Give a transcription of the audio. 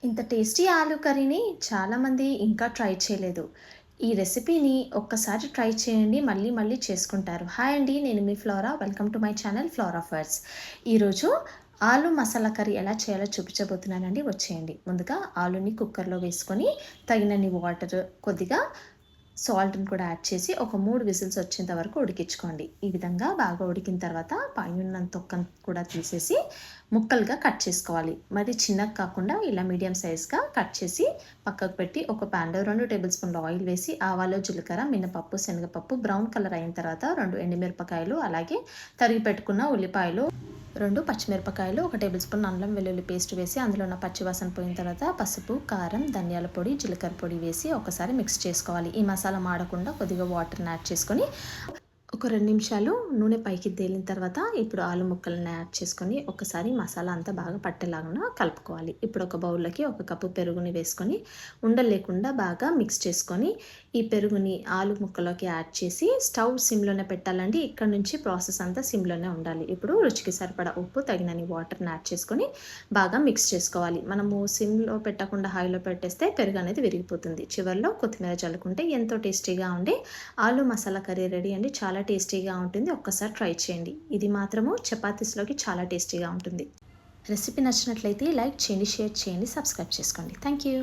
ఇంత టేస్టీ ఆలూ కర్రీని చాలామంది ఇంకా ట్రై చేయలేదు. ఈ రెసిపీని ఒక్కసారి ట్రై చేయండి. మళ్ళీ మళ్ళీ చేసుకుంటారు. హాయ్ అండి. నేను మీ Flora. Welcome to my channel Flora furs. ఈరోజు ఆలూ మసాలా కర్రీ ఎలా చేయాలో చూపించబోతున్నానండి. వచ్చేయండి. ముందుగా ఆలూని కుక్కర్‌లో వేసుకొని తగినన్ని వాటర్, కొద్దిగా సాల్ట్‌ని కూడా యాడ్ చేసి ఒక 3 విజిల్స్ వచ్చేంత వరకు ఉడికించుకోండి. ఈ విధంగా బాగా ఉడికిన తర్వాత పైనున్న తొక్కను కూడా తీసేసి ముక్కలుగా కట్ చేసుకోవాలి. మరి చిన్నగా కాకుండా ఇలా మీడియం సైజ్‌గా కట్ చేసి పక్కకు పెట్టి ఒక పాన్‌లో 2 టేబుల్ స్పూన్ల ఆయిల్ వేసి ఆవాలు, జీలకర్ర, మినపప్పు, శనగపప్పు బ్రౌన్ కలర్ అయిన తర్వాత 2 ఎండుమిరపకాయలు, అలాగే తరిగి పెట్టుకున్న ఉల్లిపాయలు, 2 పచ్చిమిరపకాయలు, 1 టేబుల్ స్పూన్ అల్లం వెల్లుల్లి పేస్ట్ వేసి అందులో ఉన్న పచ్చివాసన పోయిన తర్వాత పసుపు, కారం, ధనియాల పొడి, జీలకర్ర పొడి వేసి ఒకసారి మిక్స్ చేసుకోవాలి. ఈ మసాలా మాడకుండా కొద్దిగా వాటర్ని యాడ్ చేసుకొని ఒక 2 నిమిషాలు నూనె పైకి తేలిన తర్వాత ఇప్పుడు ఆలు ముక్కలను యాడ్ చేసుకొని ఒకసారి మసాలా అంతా బాగా పట్టేలాగా కలుపుకోవాలి. ఇప్పుడు ఒక బౌల్లోకి 1 కప్పు పెరుగుని వేసుకొని ఉండలు లేకుండా బాగా మిక్స్ చేసుకొని ఈ పెరుగుని ఆలు ముక్కలోకి యాడ్ చేసి స్టవ్ సిమ్లోనే పెట్టాలండి. ఇక్కడ నుంచి ప్రాసెస్ అంతా సిమ్లోనే ఉండాలి. ఇప్పుడు రుచికి సరిపడా ఉప్పు, తగినన్ని వాటర్ని యాడ్ చేసుకొని బాగా మిక్స్ చేసుకోవాలి. మనము సిమ్లో పెట్టకుండా హైలో పెట్టేస్తే పెరుగు అనేది విరిగిపోతుంది. చివరిలో కొత్తిమీర చల్లుకుంటే ఎంతో టేస్టీగా ఉండే ఆలు మసాలా కర్రీ రెడీ అండి. చాలా టేస్టీగా ఉంటుంది. ఒక్కసారి ట్రై చేయండి. ఇది మాత్రము చపాతీస్‌లోకి చాలా టేస్టీగా ఉంటుంది. రెసిపీ నచ్చినట్లయితే లైక్ చేయండి, షేర్ చేయండి, సబ్స్క్రైబ్ చేసుకోండి. Thank you.